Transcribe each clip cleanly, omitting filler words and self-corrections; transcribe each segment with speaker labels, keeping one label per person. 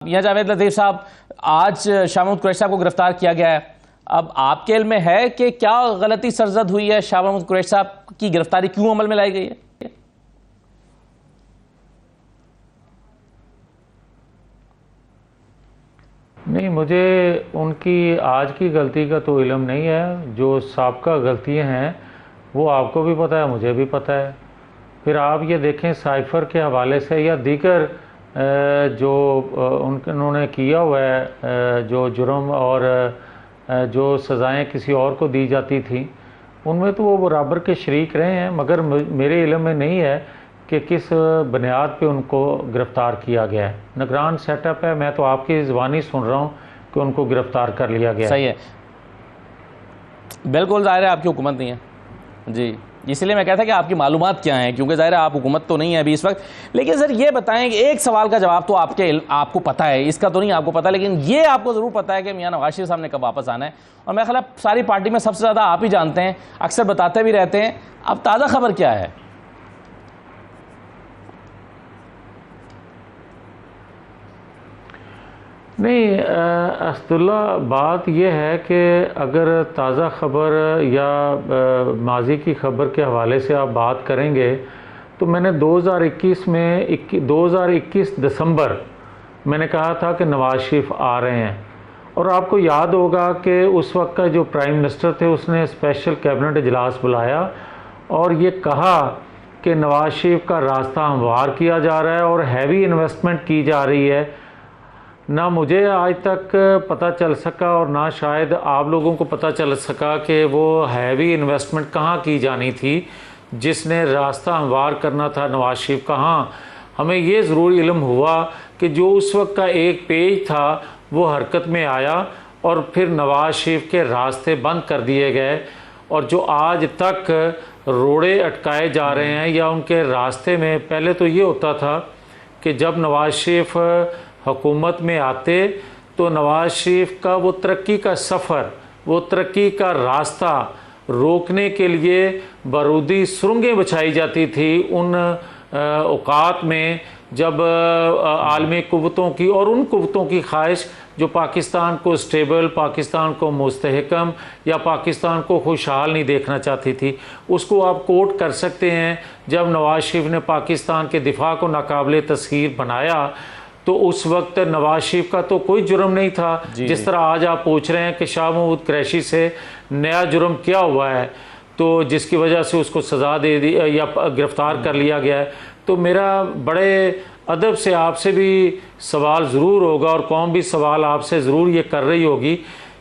Speaker 1: یہاں جاوید لطیف صاحب، آج شاہ محمود قریشی صاحب کو گرفتار کیا گیا ہے۔ اب آپ کے علم میں ہے کہ کیا غلطی سرزد ہوئی ہے؟ شاہ محمود قریشی صاحب کی گرفتاری کیوں عمل میں لائی گئی ہے؟
Speaker 2: نہیں، مجھے ان کی آج کی غلطی کا تو علم نہیں ہے۔ جو سابقہ غلطیاں ہیں وہ آپ کو بھی پتہ ہے، مجھے بھی پتہ ہے۔ پھر آپ یہ دیکھیں سائفر کے حوالے سے یا دیگر جو انہوں نے کیا ہوا ہے، جو جرم اور جو سزائیں کسی اور کو دی جاتی تھیں، ان میں تو وہ برابر کے شریک رہے ہیں، مگر میرے علم میں نہیں ہے کہ کس بنیاد پہ ان کو گرفتار کیا گیا ہے۔ نگران سیٹ اپ ہے، میں تو آپ کی زبانی سن رہا ہوں کہ ان کو گرفتار کر لیا گیا ہے۔
Speaker 1: صحیح ہے، بالکل ظاہر ہے آپ کی حکومت نہیں ہے جی، اس لیے میں کہتا کہ آپ کی معلومات کیا ہیں، کیونکہ ظاہر ہے آپ حکومت تو نہیں ہے ابھی اس وقت۔ لیکن سر یہ بتائیں کہ ایک سوال کا جواب تو آپ کو پتہ ہے، اس کا تو نہیں آپ کو پتہ، لیکن یہ آپ کو ضرور پتہ ہے کہ میاں نواز شریف صاحب نے کب واپس آنا ہے، اور میرا خیال ہے ساری پارٹی میں سب سے زیادہ آپ ہی جانتے ہیں، اکثر بتاتے بھی رہتے ہیں۔ اب تازہ خبر کیا ہے؟
Speaker 2: نہیں اسد اللہ، بات یہ ہے کہ اگر تازہ خبر یا ماضی کی خبر کے حوالے سے آپ بات کریں گے تو میں نے 2021 دسمبر میں نے کہا تھا کہ نواز شریف آ رہے ہیں، اور آپ کو یاد ہوگا کہ اس وقت کا جو پرائم منسٹر تھے اس نے اسپیشل کیبنٹ اجلاس بلایا اور یہ کہا کہ نواز شریف کا راستہ ہموار کیا جا رہا ہے اور ہیوی انویسٹمنٹ کی جا رہی ہے۔ نہ مجھے آج تک پتہ چل سکا اور نہ شاید آپ لوگوں کو پتہ چل سکا کہ وہ ہیوی انویسٹمنٹ کہاں کی جانی تھی جس نے راستہ ہموار کرنا تھا نواز شریف کا۔ ہاں، ہمیں یہ ضرور علم ہوا کہ جو اس وقت کا ایک پیج تھا وہ حرکت میں آیا اور پھر نواز شریف کے راستے بند کر دیے گئے، اور جو آج تک روڑے اٹکائے جا رہے ہیں یا ان کے راستے میں، پہلے تو یہ ہوتا تھا کہ جب نواز شریف حکومت میں آتے تو نواز شریف کا وہ ترقی کا سفر، وہ ترقی کا راستہ روکنے کے لیے بارودی سرنگیں بچھائی جاتی تھی ان اوقات میں جب عالمی قوتوں کی اور ان قوتوں کی خواہش جو پاکستان کو سٹیبل، پاکستان کو مستحکم یا پاکستان کو خوشحال نہیں دیکھنا چاہتی تھی۔ اس کو آپ کوٹ کر سکتے ہیں، جب نواز شریف نے پاکستان کے دفاع کو ناقابل تسخیر بنایا تو اس وقت نواز شریف کا تو کوئی جرم نہیں تھا۔ جس طرح آج آپ پوچھ رہے ہیں کہ شاہ محمود قریشی سے نیا جرم کیا ہوا ہے تو جس کی وجہ سے اس کو سزا دے دی یا گرفتار کر لیا گیا ہے، تو میرا بڑے ادب سے آپ سے بھی سوال ضرور ہوگا اور قوم بھی سوال آپ سے ضرور یہ کر رہی ہوگی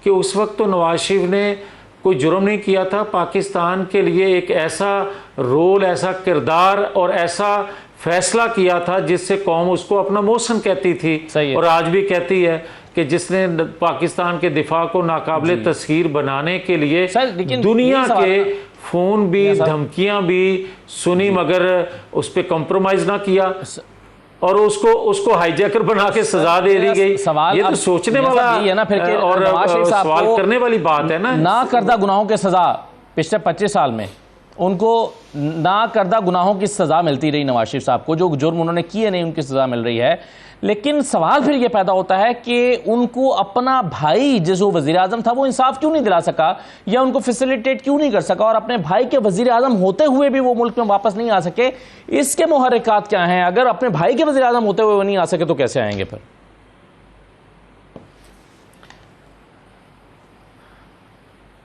Speaker 2: کہ اس وقت تو نواز شریف نے کوئی جرم نہیں کیا تھا، پاکستان کے لیے ایک ایسا رول، ایسا کردار اور ایسا فیصلہ کیا تھا جس سے قوم اس کو اپنا محسن کہتی تھی اور آج بھی کہتی ہے کہ جس نے پاکستان کے دفاع کو ناقابل تسخیر بنانے کے لیے دنیا کے فون بھی دھمکیاں بھی سنی مگر اس پہ کمپرومائز نہ کیا اور اس کو ہائی جیکر بنا کے سزا دے دی گئی۔ یہ تو سوچنے والا اور سوال کرنے والی بات ہے نا۔
Speaker 1: نہ کردہ گناہوں کے سزا پچھلے 25 سال میں ان کو نہ کردہ گناہوں کی سزا ملتی رہی، نواز شریف صاحب کو جو جرم انہوں نے کیے نہیں ان کی سزا مل رہی ہے، لیکن سوال پھر یہ پیدا ہوتا ہے کہ ان کو اپنا بھائی جو وزیر اعظم تھا وہ انصاف کیوں نہیں دلا سکا یا ان کو فیسیلیٹیٹ کیوں نہیں کر سکا، اور اپنے بھائی کے وزیر اعظم ہوتے ہوئے بھی وہ ملک میں واپس نہیں آ سکے؟ اس کے محرکات کیا ہیں؟ اگر اپنے بھائی کے وزیر اعظم ہوتے ہوئے وہ نہیں آ سکے تو کیسے آئیں گے پھر؟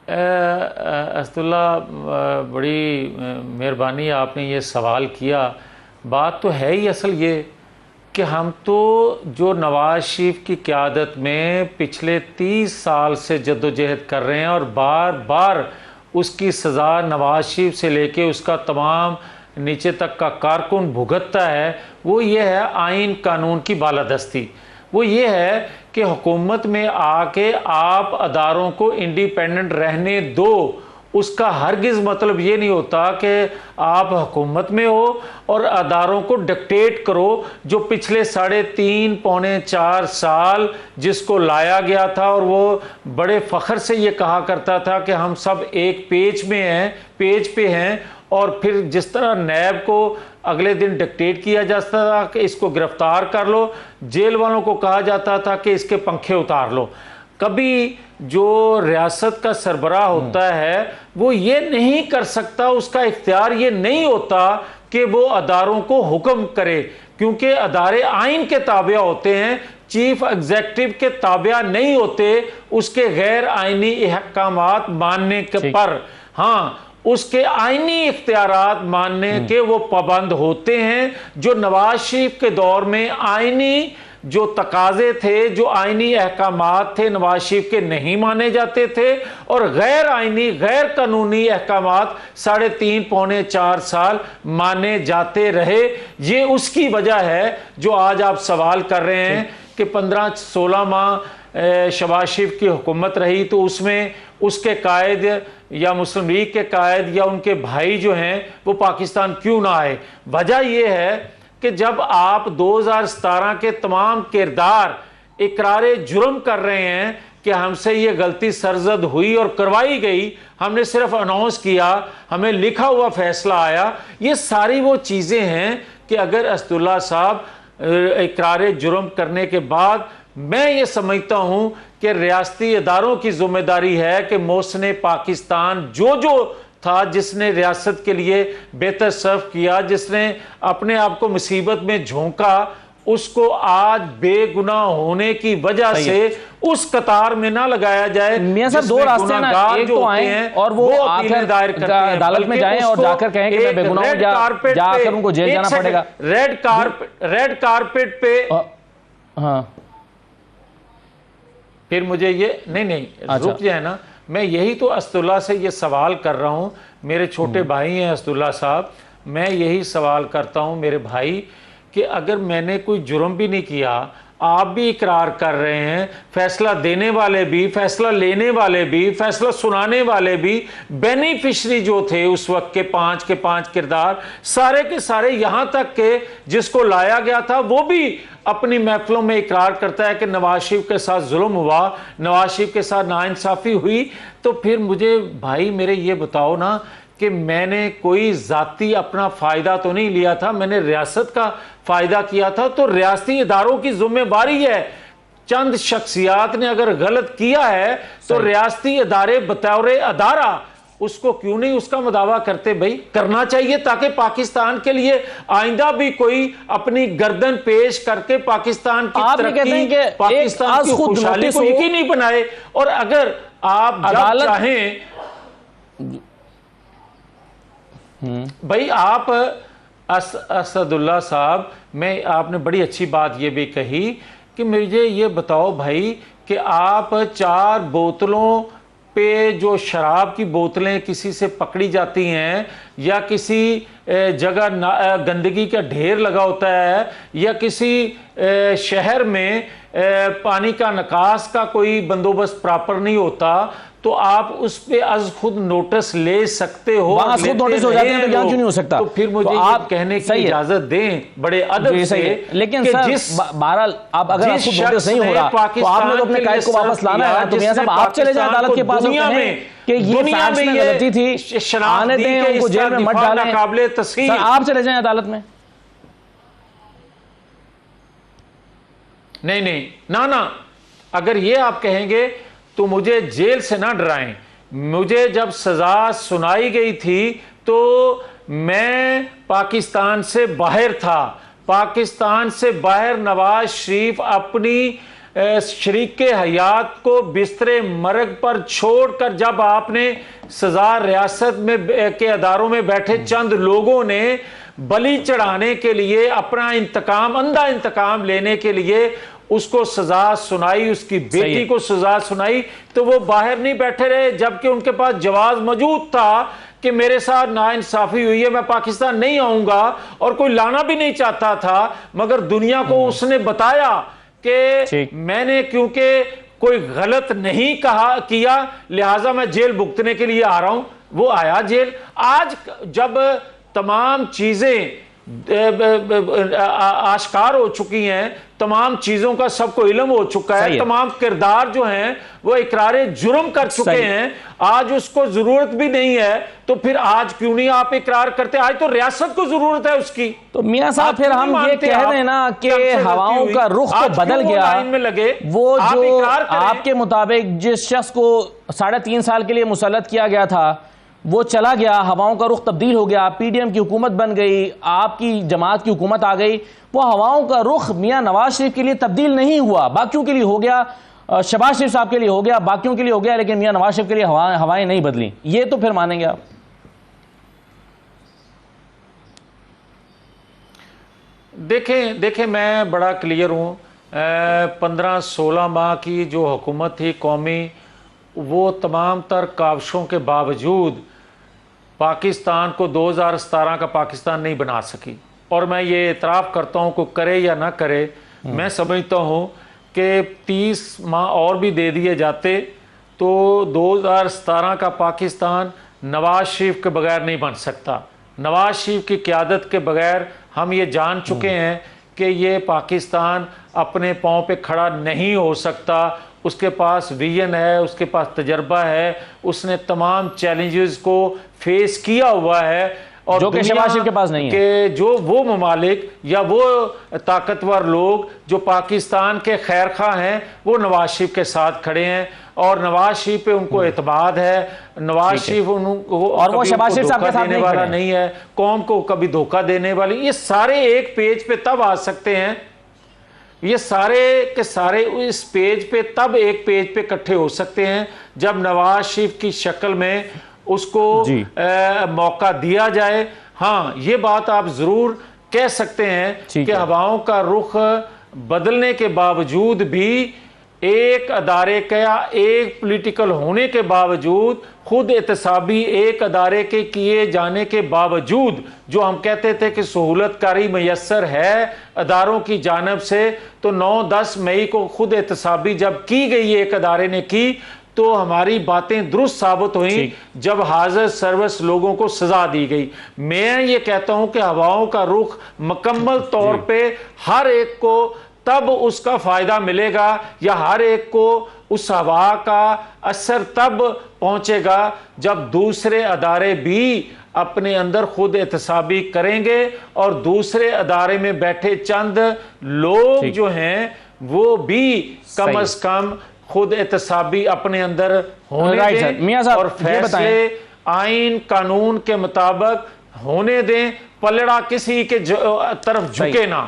Speaker 2: اسد اللہ، بڑی مہربانی آپ نے یہ سوال کیا۔ بات تو ہے ہی اصل یہ کہ ہم تو جو نواز شریف کی قیادت میں پچھلے 30 سال سے جدوجہد کر رہے ہیں اور بار بار اس کی سزا نواز شریف سے لے کے اس کا تمام نیچے تک کا کارکن بھگتتا ہے، وہ یہ ہے آئین قانون کی بالادستی۔ وہ یہ ہے کہ حکومت میں آ کے آپ اداروں کو انڈیپینڈنٹ رہنے دو۔ اس کا ہرگز مطلب یہ نہیں ہوتا کہ آپ حکومت میں ہو اور اداروں کو ڈکٹیٹ کرو، جو پچھلے 3.5 پونے 4 سال جس کو لایا گیا تھا اور وہ بڑے فخر سے یہ کہا کرتا تھا کہ ہم سب ایک پیج پہ ہیں، اور پھر جس طرح نیب کو اگلے دن ڈکٹیٹ کیا جاتا تھا کہ اس کو گرفتار کر لو، جیل والوں کو کہا جاتا تھا کہ اس کے پنکھے اتار لو۔ کبھی جو ریاست کا سربراہ ہوتا ہے وہ یہ نہیں کر سکتا، اس کا اختیار یہ نہیں ہوتا کہ وہ اداروں کو حکم کرے، کیونکہ ادارے آئین کے تابع ہوتے ہیں، چیف ایگزیکٹو کے تابع نہیں ہوتے اس کے غیر آئینی احکامات ماننے کے پر۔ ہاں، اس کے آئینی اختیارات ماننے کے وہ پابند ہوتے ہیں، جو نواز شریف کے دور میں آئینی جو تقاضے تھے، جو آئینی احکامات تھے نواز شریف کے نہیں مانے جاتے تھے، اور غیر آئینی غیر قانونی احکامات 3.5 پونے 4 سال مانے جاتے رہے۔ یہ اس کی وجہ ہے جو آج آپ سوال کر رہے ہیں کہ 15-16 ماہ شہباز شریف کی حکومت رہی تو اس میں اس کے قائد یا مسلم لیگ کے قائد یا ان کے بھائی جو ہیں وہ پاکستان کیوں نہ آئے؟ وجہ یہ ہے کہ جب آپ 2017 کے تمام کردار اقرار جرم کر رہے ہیں کہ ہم سے یہ غلطی سرزد ہوئی اور کروائی گئی، ہم نے صرف اناؤنس کیا، ہمیں لکھا ہوا فیصلہ آیا، یہ ساری وہ چیزیں ہیں کہ اگر اسداللہ صاحب اقرار جرم کرنے کے بعد، میں یہ سمجھتا ہوں کہ ریاستی اداروں کی ذمہ داری ہے کہ محسن پاکستان جو تھا، جس نے ریاست کے لیے بہتر صرف کیا، جس نے اپنے آپ کو مصیبت میں جھونکا، اس کو آج بے گناہ ہونے کی وجہ سے اس قطار میں نہ لگایا جائے۔
Speaker 1: میاں صاحب دو راستے ہیں نا، ایک تو آئیں اور وہ آخر عدالت میں جائیں اور جا کر کہیں کہ میں بے گناہ ہوں، جا کر ان کو جیل جانا پڑے گا۔
Speaker 2: ریڈ کارپٹ پہ
Speaker 1: ہاں
Speaker 2: پھر مجھے یہ نہیں رک جائے نا، میں یہی تو اسداللہ سے یہ سوال کر رہا ہوں، میرے چھوٹے بھائی ہیں اسداللہ صاحب، میں یہی سوال کرتا ہوں میرے بھائی کہ اگر میں نے کوئی جرم بھی نہیں کیا، آپ بھی اقرار کر رہے ہیں، فیصلہ دینے والے بھی، فیصلہ لینے والے بھی، فیصلہ سنانے والے بھی، بینیفیشری جو تھے اس وقت کے 5 کردار، سارے کے سارے، یہاں تک کہ جس کو لایا گیا تھا وہ بھی اپنی محفلوں میں اقرار کرتا ہے کہ نواز شریف کے ساتھ ظلم ہوا، نواز شریف کے ساتھ ناانصافی ہوئی۔ تو پھر مجھے بھائی میرے یہ بتاؤ نا کہ میں نے کوئی ذاتی اپنا فائدہ تو نہیں لیا تھا، میں نے ریاست کا فائدہ کیا تھا، تو ریاستی اداروں کی ذمہ داری ہے، چند شخصیات نے اگر غلط کیا ہے تو ریاستی ادارے بطور ادارہ اس کو کیوں نہیں اس کا مداوع کرتے؟ بھائی کرنا چاہیے تاکہ پاکستان کے لیے آئندہ بھی کوئی اپنی گردن پیش کر کے پاکستان کی ترقی، پاکستان کی خوشحالی کو یقینی بنائے۔ اور اگر آپ جب چاہیں بھائی، آپ اسداللہ صاحب، آپ نے بڑی اچھی بات یہ بھی کہی کہ مجھے یہ بتاؤ بھائی کہ آپ 4 بوتلوں پہ جو شراب کی بوتلیں کسی سے پکڑی جاتی ہیں یا کسی جگہ گندگی کا ڈھیر لگا ہوتا ہے یا کسی شہر میں پانی کا نکاس کا کوئی بندوبست پراپر نہیں ہوتا تو آپ اس پہ از خود نوٹس لے سکتے ہو،
Speaker 1: وہاں خود نوٹس ہو جاتے ہیں تو یہاں کیوں نہیں ہو سکتا؟
Speaker 2: تو پھر مجھے یہ کہنے کی اجازت دیں بڑے ادب سے،
Speaker 1: لیکن سر بہرحال اب اگر آپ خود نوٹس نہیں ہو رہا تو آپ نے تو اپنے قائد کو واپس لانا ہے، تو میاں صاحب آپ چلے جائیں عدالت کے پاس اور کہیں کہ یہ فیکٹس میں غلطی تھی، آنے دیں ان کو جیل میں مت ڈالیں، سر آپ چلے جائیں عدالت میں۔
Speaker 2: نہیں نہ اگر یہ آپ کہیں گے تو مجھے جیل سے نہ ڈرائیں۔ مجھے جب سزا سنائی گئی تھی تو میں پاکستان سے باہر تھا، پاکستان سے باہر نواز شریف اپنی شریک حیات کو بستر مرگ پر چھوڑ کر، جب آپ نے سزا ریاست میں کے اداروں میں بیٹھے چند لوگوں نے بلی چڑھانے کے لیے اپنا انتقام، اندھا انتقام لینے کے لیے اس کو سزا سنائی، اس کی بیٹی کو سزا سنائی، تو وہ باہر نہیں بیٹھے رہے، جبکہ ان کے پاس جواز موجود تھا کہ میرے ساتھ ناانصافی ہوئی ہے، میں پاکستان نہیں آؤں گا، اور کوئی لانا بھی نہیں چاہتا تھا، مگر دنیا کو اس نے بتایا کہ میں نے کیونکہ کوئی غلط نہیں کیا لہٰذا میں جیل بھگتنے کے لیے آ رہا ہوں۔ وہ آیا جیل۔ آج جب تمام چیزیں آشکار ہو چکی ہیں، تمام چیزوں کا سب کو علم ہو چکا ہے، تمام کردار جو ہیں وہ اقرار جرم کر چکے ہیں، آج اس کو ضرورت بھی نہیں ہے، تو پھر آج کیوں نہیں آپ اقرار کرتے؟ آج تو ریاست کو ضرورت ہے اس کی۔
Speaker 1: تو میاں صاحب پھر ہم یہ کہہ دیں نا کہ ہواؤں کا رخ تو بدل گیا، وہ جو آپ کے مطابق جس شخص کو 3.5 سال کے لیے مسلط کیا گیا تھا وہ چلا گیا، ہواؤں کا رخ تبدیل ہو گیا، پی ڈی ایم کی حکومت بن گئی، آپ کی جماعت کی حکومت آ گئی، وہ ہواؤں کا رخ میاں نواز شریف کے لیے تبدیل نہیں ہوا، باقیوں کے لیے ہو گیا، شہباز شریف صاحب کے لیے ہو گیا، باقیوں کے لیے ہو گیا، لیکن میاں نواز شریف کے لیے ہوائیں نہیں بدلیں، یہ تو پھر مانیں گے آپ؟
Speaker 2: دیکھیں میں بڑا کلیئر ہوں، 15-16 ماہ کی جو حکومت تھی قومی، وہ تمام تر کاوشوں کے باوجود پاکستان کو 2017 کا پاکستان نہیں بنا سکی، اور میں یہ اعتراف کرتا ہوں کہ کرے یا نہ کرے، میں سمجھتا ہوں کہ 30 ماہ اور بھی دے دیے جاتے تو 2017 کا پاکستان نواز شریف کے بغیر نہیں بن سکتا۔ نواز شریف کی قیادت کے بغیر ہم یہ جان چکے ہیں کہ یہ پاکستان اپنے پاؤں پہ کھڑا نہیں ہو سکتا، اس کے پاس ویژن ہے، اس کے پاس تجربہ ہے، اس نے تمام چیلنجز کو فیس کیا ہوا ہے، اور
Speaker 1: جو کہ شہباز شریف کے پاس نہیں ہے،
Speaker 2: کہ جو وہ ممالک یا وہ طاقتور لوگ جو پاکستان کے خیر خواہ ہیں وہ نواز شریف کے ساتھ کھڑے ہیں، اور نواز شریف پہ ان کو اعتماد ہے، نواز شریف
Speaker 1: اور وہ شہباز شریف صاحب کے ساتھ
Speaker 2: دینے والا نہیں ہے، قوم کو کبھی دھوکہ دینے والی، یہ سارے ایک پیج پہ تب آ سکتے ہیں، یہ سارے کے سارے اس پیج پہ تب ایک پیج پہ اکٹھے ہو سکتے ہیں جب نواز شریف کی شکل میں اس کو موقع دیا جائے۔ ہاں یہ بات آپ ضرور کہہ سکتے ہیں کہ ہواؤں کا رخ بدلنے کے باوجود بھی ایک ادارے کا ایک پولیٹیکل ہونے کے باوجود، خود احتسابی ایک ادارے کے کیے جانے کے باوجود، جو ہم کہتے تھے کہ سہولت کاری میسر ہے اداروں کی جانب سے، تو 9-10 مئی کو خود احتسابی جب کی گئی ایک ادارے نے کی تو ہماری باتیں درست ثابت ہوئیں، جب حاضر سروس لوگوں کو سزا دی گئی۔ میں یہ کہتا ہوں کہ ہواؤں کا رخ مکمل طور پہ ہر ایک کو تب اس کا فائدہ ملے گا، یا ہر ایک کو اس ہوا کا اثر تب پہنچے گا جب دوسرے ادارے بھی اپنے اندر خود احتسابی کریں گے، اور دوسرے ادارے میں بیٹھے چند لوگ جو ہیں وہ بھی کم از کم خود احتسابی اپنے اندر ہونے دیں، اور فیصلے آئین قانون کے مطابق ہونے دیں، پلڑا کسی کے طرف جھکے نہ۔